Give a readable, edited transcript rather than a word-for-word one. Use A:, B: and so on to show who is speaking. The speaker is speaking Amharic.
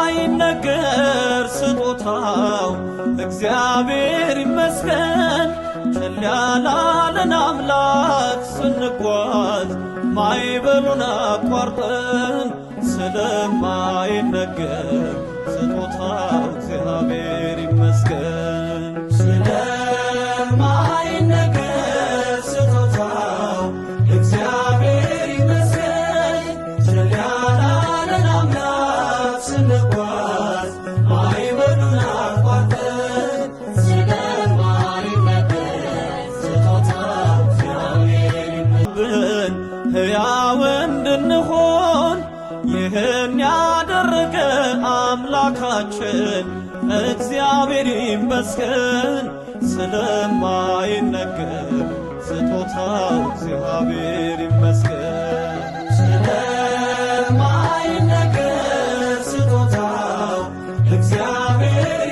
A: ስለማይነገር ስጦታው እግዚአብሔር ይመስገን። ቸል ያላለን አምላክ ስንጓዝ ማዕበሉን አቋርጠን ስለማይነገር ስጦታው እግዚአብሔር ይመስገን። ስለማይነገር ስጦታው እግዚአብሔር ይመስገን። ቸል ያላለን አምላክ ስንጓዝ ማዕበሉን አቋርጠን ስለማይነገር ስጦታው እግዚአብሔር ይመስገን። ሕያው እንድንሆን ይህን ያደረገ አምላካችን እግዚአብሔር ይመስገን። ስለማይነገር ስጦታው እግዚአብሔር ይመስገን። ስለማይነገር ስጦታው እግዚአብሔር